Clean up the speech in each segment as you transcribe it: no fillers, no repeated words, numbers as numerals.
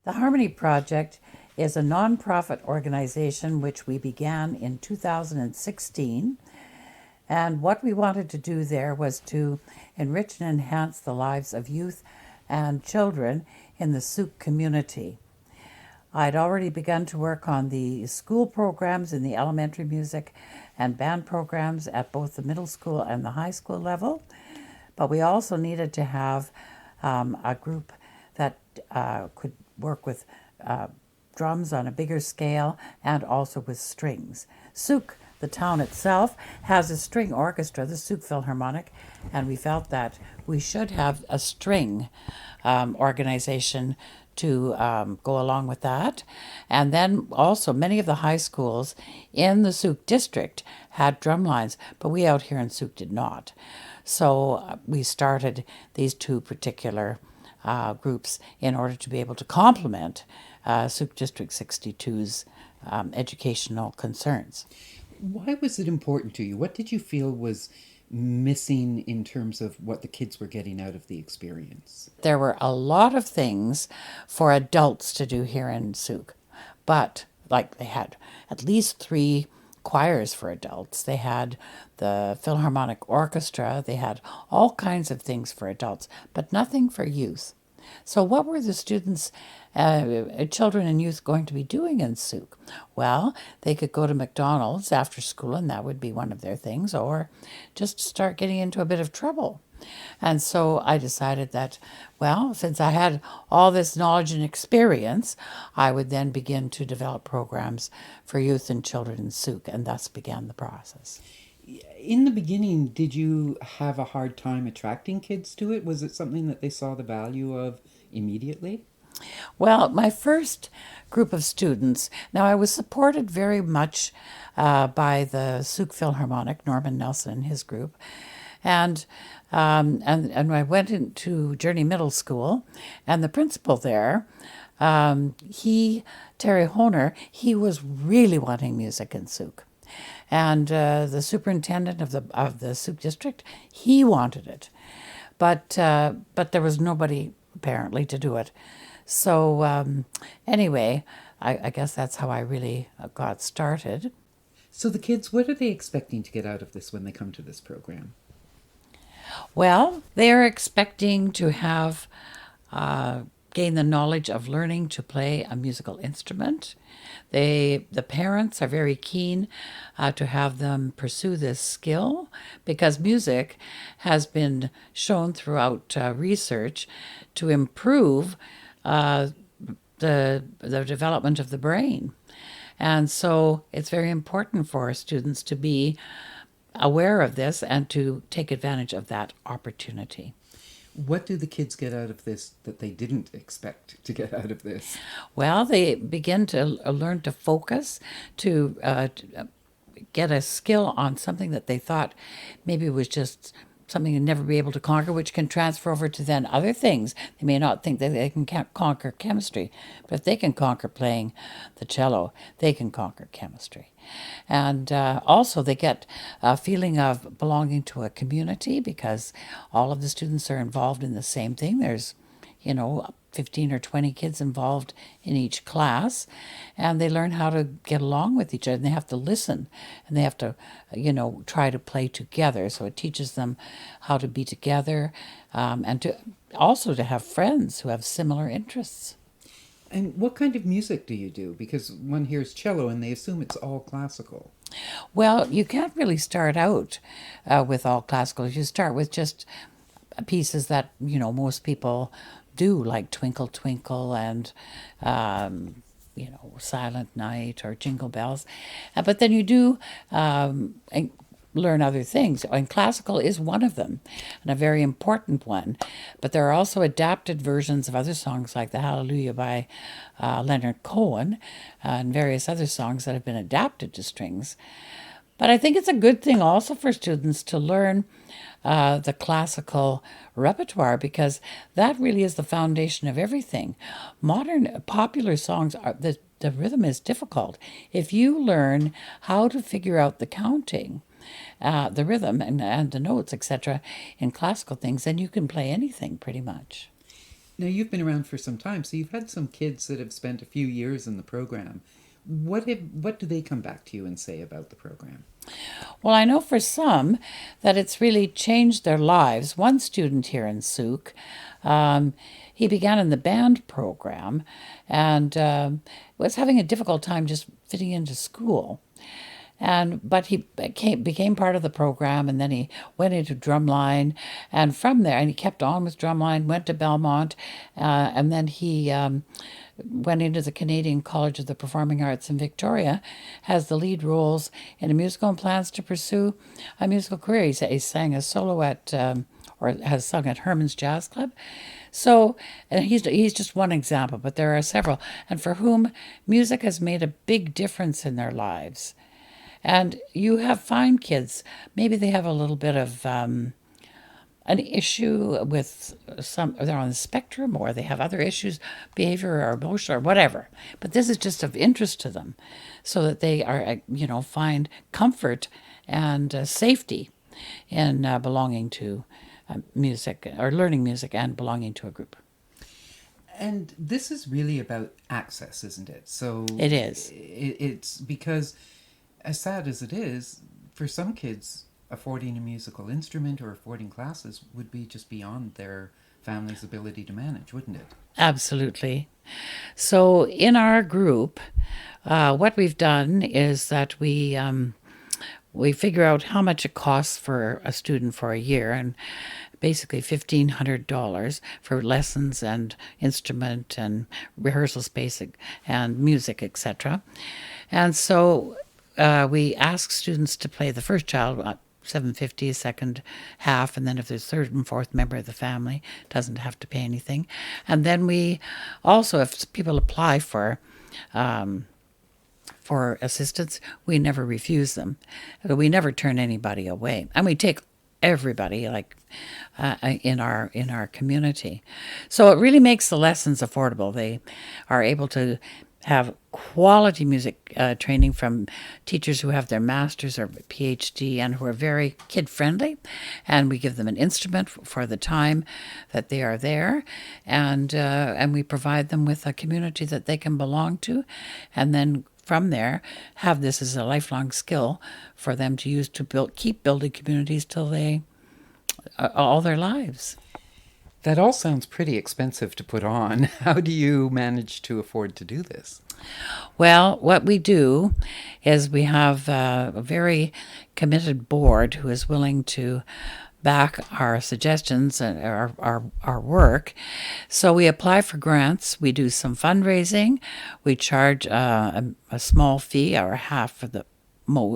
The Harmony Project is a nonprofit organization which we began in 2016. And what we wanted to do there was to enrich and enhance the lives of youth and children in the Sooke community. I'd already begun to work on the school programs in the elementary music and band programs at both the middle school and the high school level, but we also needed to have a group that could work with drums on a bigger scale and also with strings. Sooke, the town itself, has a string orchestra, the Sooke Philharmonic, and we felt that we should have a string organization to go along with that. And then also many of the high schools in the Sooke district had drum lines, but we out here in Sooke did not. So we started these two particular groups in order to be able to complement Sooke District 62's educational concerns. Why was it important to you? What did you feel was missing in terms of what the kids were getting out of the experience? There were a lot of things for adults to do here in Sooke, but like they had at least three choirs for adults. They had the Philharmonic Orchestra. They had all kinds of things for adults, but nothing for youth. So what were the students, children and youth going to be doing in Sooke? Well, they could go to McDonald's after school, and that would be one of their things, or just start getting into a bit of trouble. And so I decided that, well, since I had all this knowledge and experience, I would then begin to develop programs for youth and children in Sooke, and thus began the process. In the beginning, did you have a hard time attracting kids to it? Was it something that they saw the value of immediately? Well, my first group of students, now I was supported very much by the Sooke Philharmonic, Norman Nelson and his group. And and I went into Journey Middle School, and the principal there, Terry Honer, he was really wanting music in Sooke. And the superintendent of the Sooke district, he wanted it, but there was nobody apparently to do it. So anyway, I guess that's how I really got started. So the kids, what are they expecting to get out of this when they come to this program? Well, they are expecting to have gain the knowledge of learning to play a musical instrument. The parents are very keen to have them pursue this skill because music has been shown throughout research to improve the development of the brain. And so it's very important for our students to be aware of this and to take advantage of that opportunity. What do the kids get out of this that they didn't expect to get out of this? Well, they begin to learn to focus, to get a skill on something that they thought maybe was just something they'd never be able to conquer, which can transfer over to then other things. They may not think that they can conquer chemistry, but if they can conquer playing the cello, they can conquer chemistry. And also they get a feeling of belonging to a community because all of the students are involved in the same thing. There's, 15 or 20 kids involved in each class, and they learn how to get along with each other, and they have to listen, and they have to, try to play together. So it teaches them how to be together, and to also to have friends who have similar interests. And what kind of music do you do? Because one hears cello and they assume it's all classical. Well, you can't really start out with all classical. You start with just pieces that, most people do, like Twinkle Twinkle and, Silent Night or Jingle Bells. But then you do learn other things, and classical is one of them, and a very important one. But there are also adapted versions of other songs like the Hallelujah by Leonard Cohen and various other songs that have been adapted to strings. But I think it's a good thing also for students to learn the classical repertoire because that really is the foundation of everything. Modern popular songs are the rhythm is difficult. If you learn how to figure out the counting, the rhythm and the notes, etc., in classical things, then you can play anything pretty much. Now, you've been around for some time, so you've had some kids that have spent a few years in the program. What do they come back to you and say about the program? Well, I know for some that it's really changed their lives. One student here in Sooke, he began in the band program and was having a difficult time just fitting into school. But he became part of the program, and then he went into drumline, and from there, and he kept on with drumline, went to Belmont, and then he went into the Canadian College of the Performing Arts in Victoria, has the lead roles in a musical and plans to pursue a musical career. He sang a solo at, or has sung at Herman's Jazz Club. So, and he's just one example, but there are several, and for whom music has made a big difference in their lives. And you have fine kids, maybe they have a little bit of an issue with they're on the spectrum, or they have other issues, behavior or emotional or whatever. But this is just of interest to them so that they are, find comfort and safety in belonging to music or learning music and belonging to a group. And this is really about access, isn't it? So It is. It's because, as sad as it is, for some kids, affording a musical instrument or affording classes would be just beyond their family's ability to manage, wouldn't it? Absolutely. So in our group, what we've done is that we figure out how much it costs for a student for a year, and basically $1,500 for lessons and instrument and rehearsal space and music, etc. And so we ask students to play the first child $750, second half, and then if there's third and fourth member of the family, doesn't have to pay anything. And then we also, if people apply for assistance, we never refuse them. We never turn anybody away, and we take everybody in our community. So it really makes the lessons affordable. They are able to have quality music training from teachers who have their master's or PhD and who are very kid-friendly. And we give them an instrument for the time that they are there. And we provide them with a community that they can belong to. And then from there, have this as a lifelong skill for them to use to keep building communities till they all their lives. That all sounds pretty expensive to put on. How do you manage to afford to do this? Well, what we do is we have a very committed board who is willing to back our suggestions and our work. So we apply for grants. We do some fundraising. We charge a small fee or half for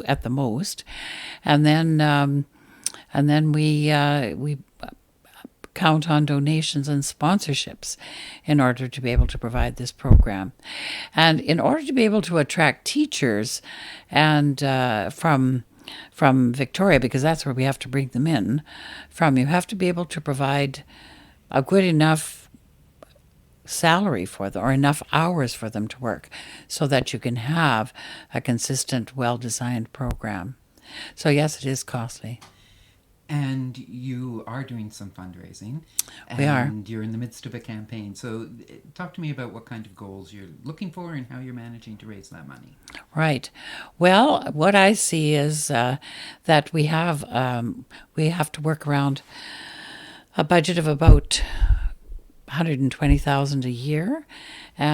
at the most, and then we count on donations and sponsorships in order to be able to provide this program. And in order to be able to attract teachers and from Victoria, because that's where we have to bring them in from, you have to be able to provide a good enough salary for them or enough hours for them to work so that you can have a consistent, well-designed program. So yes, it is costly. And you are doing some fundraising. We are. And you're in the midst of a campaign. So talk to me about what kind of goals you're looking for and how you're managing to raise that money. Right. Well, what I see is that we have to work around a budget of about $120,000 a year,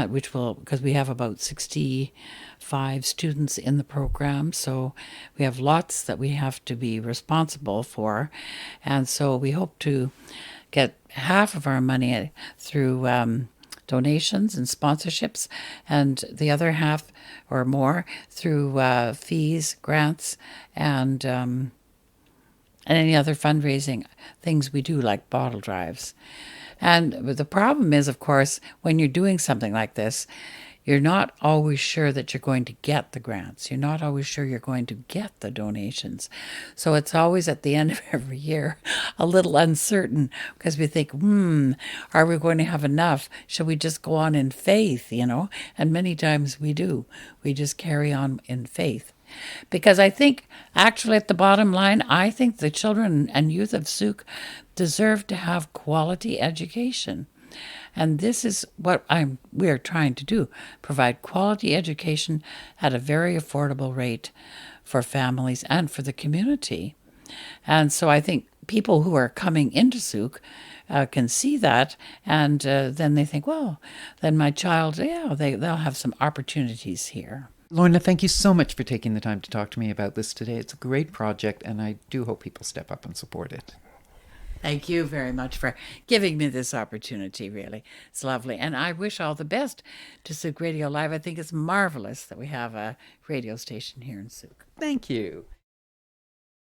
which will, because we have about 65 students in the program, so we have lots that we have to be responsible for, and so we hope to get half of our money through donations and sponsorships, and the other half or more through fees, grants, and any other fundraising things we do, like bottle drives. And the problem is, of course, when you're doing something like this, you're not always sure that you're going to get the grants. You're not always sure you're going to get the donations. So it's always at the end of every year a little uncertain because we think, are we going to have enough? Should we just go on in faith, And many times we do. We just carry on in faith. Because I think, actually, at the bottom line, I think the children and youth of Sooke deserve to have quality education. And this is what we're trying to do, provide quality education at a very affordable rate for families and for the community. And so I think people who are coming into Sooke can see that, and then they think, well, then my child, they'll have some opportunities here. Lorna, thank you so much for taking the time to talk to me about this today. It's a great project, and I do hope people step up and support it. Thank you very much for giving me this opportunity, really. It's lovely. And I wish all the best to Sooke Radio Live. I think it's marvelous that we have a radio station here in Sooke. Thank you.